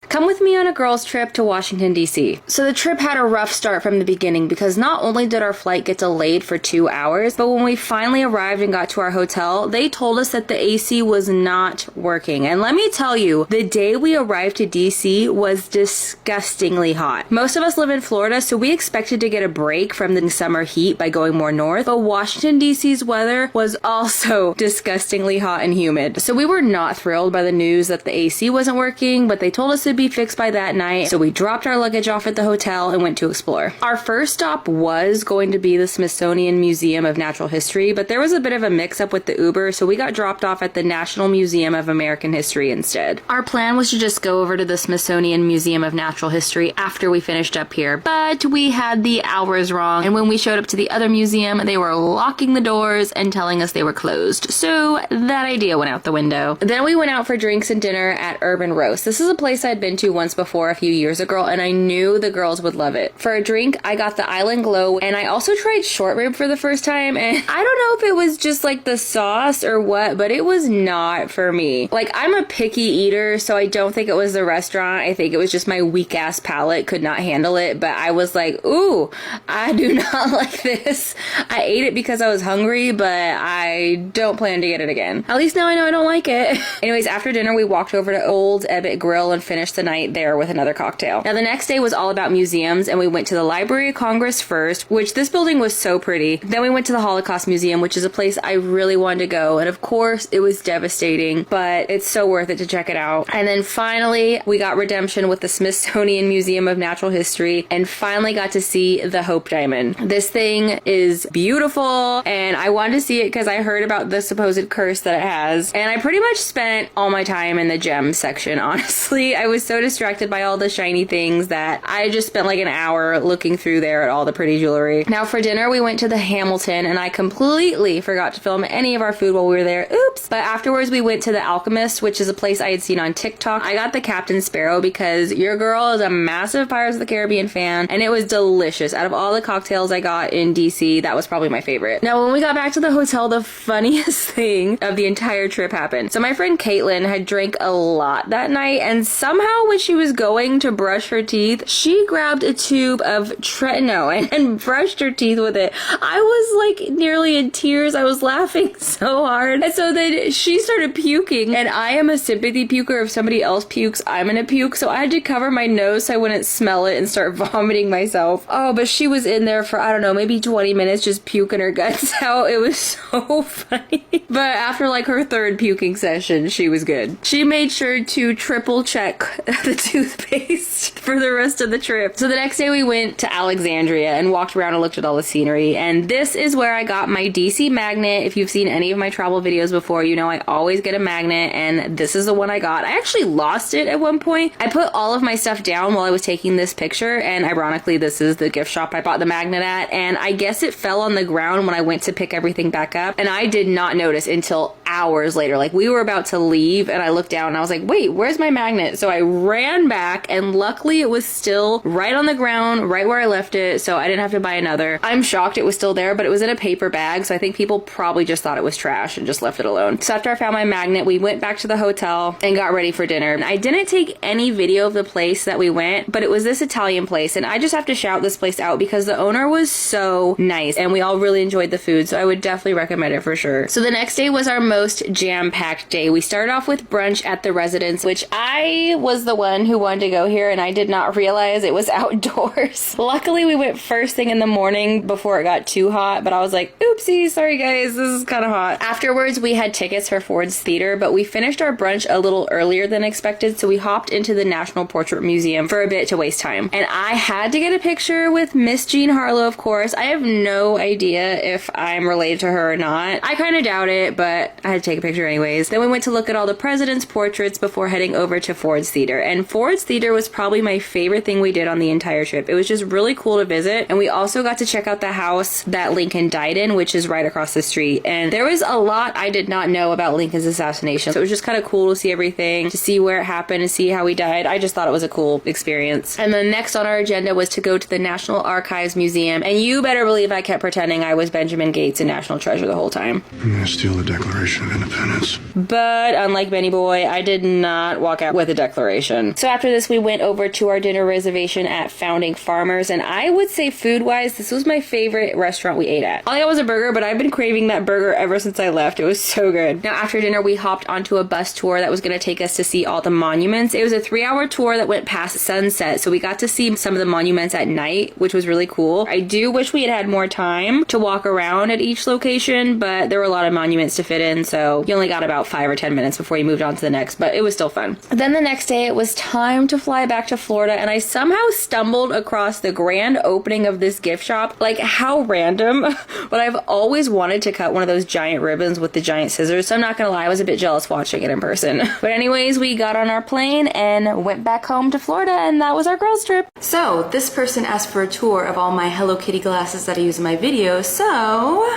Come with me on a girls trip to Washington, D.C. So the trip had a rough start from the beginning because not only did our flight get delayed for 2 hours, but when we finally arrived and got to our hotel, they told us that the AC was not working. And let me tell you, the day we arrived to D.C. was disgustingly hot. Most of us live in Florida, so we expected to get a break from the summer heat by going more north, but Washington, D.C.'s weather was also disgustingly hot and humid. So we were not thrilled by the news that the AC wasn't working, but they told us it'd be fixed by that night, so we dropped our luggage off at the hotel and went to explore. Our first stop was going to be the Smithsonian Museum of Natural History, but there was a bit of a mix-up with the Uber, so we got dropped off at the National Museum of American History instead. Our plan was to just go over to the Smithsonian Museum of Natural History after we finished up here, but we had the hours wrong, and when we showed up to the other museum, they were locking the doors and telling us they were closed, so that idea went out the window. Then we went out for drinks and dinner at Urban Roast. This is a place I'd been to once before a few years ago, and I knew the girls would love it. For a drink, I got the Island Glow, and I also tried short rib for the first time, and I don't know if it was just like the sauce or what, but it was not for me. Like, I'm a picky eater, so I don't think it was the restaurant. I think it was just my weak ass palate could not handle it, but I was like, ooh, I do not like this. I ate it because I was hungry, but I don't plan to get it again. At least now I know I don't like it. Anyways, after dinner, we walked over to Old Ebbitt Grill and finished the night there with another cocktail. Now, the next day was all about museums, and we went to the Library of Congress first, which this building was so pretty. Then we went to the Holocaust Museum, which is a place I really wanted to go, and of course, it was devastating, but it's so worth it to check it out. And then finally, we got redemption with the Smithsonian Museum of Natural History, and finally got to see the Hope Diamond. This thing is beautiful, and I wanted to see it because I heard about the supposed curse that it has, and I pretty much spent all my time in the gem section, honestly. I was so distracted by all the shiny things that I just spent like an hour looking through there at all the pretty jewelry. Now for dinner, we went to the Hamilton, and I completely forgot to film any of our food while we were there. Oops! But afterwards, we went to the Alchemist, which is a place I had seen on TikTok. I got the Captain Sparrow because your girl is a massive Pirates of the Caribbean fan, and it was delicious. Out of all the cocktails I got in DC, that was probably my favorite. Now, when we got back to the hotel, the funniest thing of the entire trip happened. So my friend Caitlin had drank a lot that night, and somehow when she was going to brush her teeth, she grabbed a tube of Tretinoin and brushed her teeth with it. I was like nearly in tears. I was laughing so hard. And so then she started puking, and I am a sympathy puker. If somebody else pukes, I'm gonna puke. So I had to cover my nose so I wouldn't smell it and start vomiting myself. Oh, but she was in there for, I don't know, maybe 20 minutes just puking her guts out. It was so funny. But after like her third puking session, she was good. She made sure to triple check the toothpaste for the rest of the trip. So the next day we went to Alexandria and walked around and looked at all the scenery. And this is where I got my DC magnet. If you've seen any of my travel videos before, you know I always get a magnet, and this is the one I got. I actually lost it at one point. I put all of my stuff down while I was taking this picture, and ironically, this is the gift shop I bought the magnet at, and I guess it fell on the ground when I went to pick everything back up, and I did not notice until hours later. Like, we were about to leave, and I looked down and I was like, wait, where's my magnet? So I ran back, and luckily it was still right on the ground, right where I left it, so I didn't have to buy another. I'm shocked it was still there, but it was in a paper bag, so I think people probably just thought it was trash and just left it alone. So after I found my magnet, we went back to the hotel and got ready for dinner. I didn't take any video of the place that we went, but it was this Italian place, and I just have to shout this place out because the owner was so nice, and we all really enjoyed the food, so I would definitely recommend it for sure. So the next day was our most jam-packed day. We started off with brunch at the Residence, which I was the one who wanted to go here, and I did not realize it was outdoors. Luckily, we went first thing in the morning before it got too hot, but I was like, oopsie, sorry guys, this is kind of hot. Afterwards, we had tickets for Ford's Theater, but we finished our brunch a little earlier than expected, so we hopped into the National Portrait Museum for a bit to waste time. And I had to get a picture with Miss Jean Harlow, of course. I have no idea if I'm related to her or not. I kind of doubt it, but I had to take a picture anyways. Then we went to look at all the presidents' portraits before heading over to Ford's Theater. And Ford's Theater was probably my favorite thing we did on the entire trip. It was just really cool to visit. And we also got to check out the house that Lincoln died in, which is right across the street. And there was a lot I did not know about Lincoln's assassination. So it was just kind of cool to see everything, to see where it happened, and see how he died. I just thought it was a cool experience. And then next on our agenda was to go to the National Archives Museum. And you better believe I kept pretending I was Benjamin Gates in National Treasure the whole time. I'm gonna steal the Declaration of Independence. But unlike Benny Boy, I did not walk out with a declaration. reservation. So after this, we went over to our dinner reservation at Founding Farmers, and I would say food-wise, this was my favorite restaurant we ate at. All I got was a burger, but I've been craving that burger ever since I left. It was so good. Now after dinner, we hopped onto a bus tour that was going to take us to see all the monuments. It was a 3-hour tour that went past sunset, so we got to see some of the monuments at night, which was really cool. I do wish we had had more time to walk around at each location, but there were a lot of monuments to fit in, so you only got about 5 or 10 minutes before you moved on to the next, but it was still fun. Then the next day, it was time to fly back to Florida, and I somehow stumbled across the grand opening of this gift shop. Like, how random, but I've always wanted to cut one of those giant ribbons with the giant scissors, so I'm not gonna lie, I was a bit jealous watching it in person. But anyways, we got on our plane and went back home to Florida, and that was our girls trip. So this person asked for a tour of all my Hello Kitty glasses that I use in my videos, so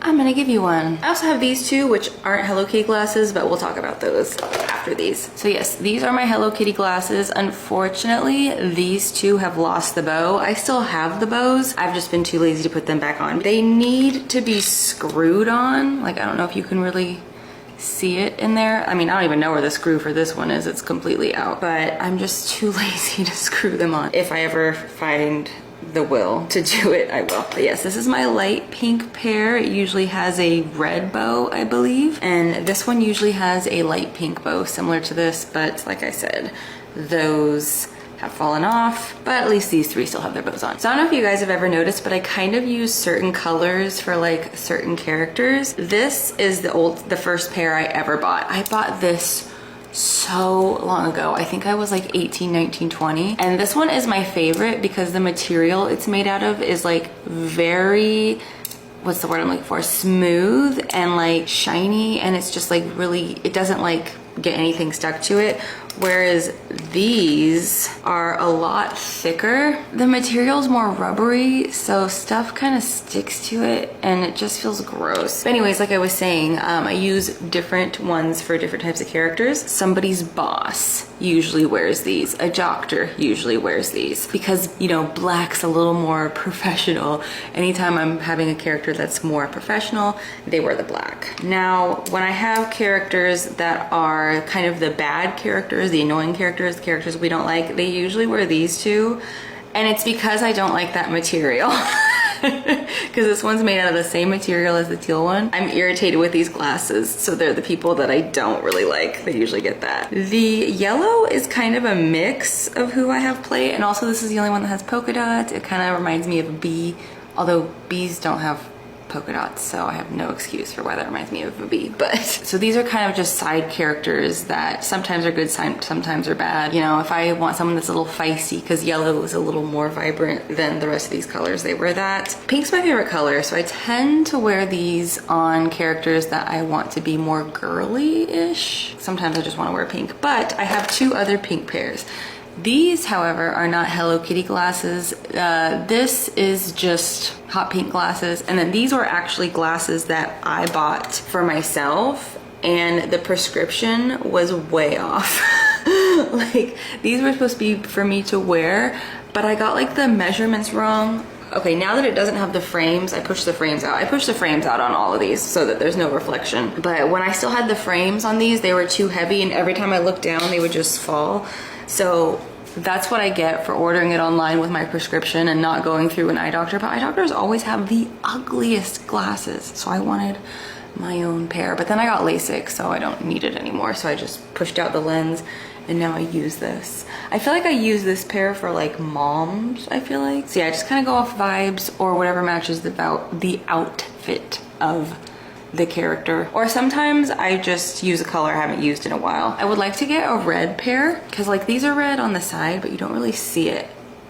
I'm gonna give you one. I also have these two, which aren't Hello Kitty glasses, but we'll talk about those after these. So yes, these are my Hello Kitty glasses. Unfortunately, these two have lost the bow. I still have the bows. I've just been too lazy to put them back on. They need to be screwed on. Like, I don't know if you can really see it in there. I mean, I don't even know where the screw for this one is. It's completely out, but I'm just too lazy to screw them on. If I ever find the will to do it, I will. But yes, this is my light pink pair. It usually has a red bow, I believe. And this one usually has a light pink bow similar to this, but like I said, those have fallen off, but at least these three still have their bows on. So I don't know if you guys have ever noticed, but I kind of use certain colors for like certain characters. This is the first pair I ever bought. I bought this so long ago. I think I was like 18, 19, 20. And this one is my favorite because the material it's made out of is like very, what's the word I'm looking for? Smooth and like shiny, and it's just like really, it doesn't like get anything stuck to it. Whereas these are a lot thicker. The material's more rubbery, so stuff kind of sticks to it and it just feels gross. But anyways, like I was saying, I use different ones for different types of characters. Somebody's boss usually wears these. A doctor usually wears these because, you know, black's a little more professional. Anytime I'm having a character that's more professional, they wear the black. Now, when I have characters that are kind of the bad characters, the annoying characters, the characters we don't like, they usually wear these two. And it's because I don't like that material. Because this one's made out of the same material as the teal one. I'm irritated with these glasses, so they're the people that I don't really like. They usually get that. The yellow is kind of a mix of who I have play, and also this is the only one that has polka dots. It kind of reminds me of a bee, although bees don't have polka dots, so I have no excuse for why that reminds me of a bee. But so these are kind of just side characters that sometimes are good, sometimes are bad. You know, if I want someone that's a little feisty, because yellow is a little more vibrant than the rest of these colors, they wear that. Pink's my favorite color, so I tend to wear these on characters that I want to be more girly-ish. Sometimes I just want to wear pink, but I have two other pink pairs. These, however, are not Hello Kitty glasses. This is just hot pink glasses. And then these were actually glasses that I bought for myself, and the prescription was way off. Like, these were supposed to be for me to wear, but I got like the measurements wrong. Okay, now that it doesn't have the frames, I pushed the frames out. I pushed the frames out on all of these so that there's no reflection. But when I still had the frames on these, they were too heavy, and every time I looked down, they would just fall. So that's what I get for ordering it online with my prescription and not going through an eye doctor. But eye doctors always have the ugliest glasses, so I wanted my own pair. But then I got LASIK, so I don't need it anymore. So I just pushed out the lens, and now I use this. I feel like I use this pair for like moms, I feel like. So yeah, I just kind of go off vibes or whatever matches the outfit of the character. Or sometimes I just use a color I haven't used in a while. I would like to get a red pair, because like these are red on the side, but you don't really see it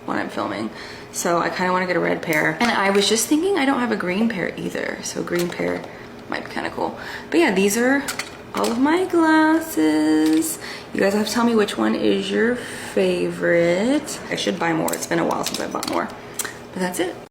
when I'm filming. So I kind of want to get a red pair. And I was just thinking I don't have a green pair either, so green pair might be kind of cool. But yeah, these are all of my glasses. You guys have to tell me which one is your favorite. I should buy more. It's been a while since I bought more. But that's it.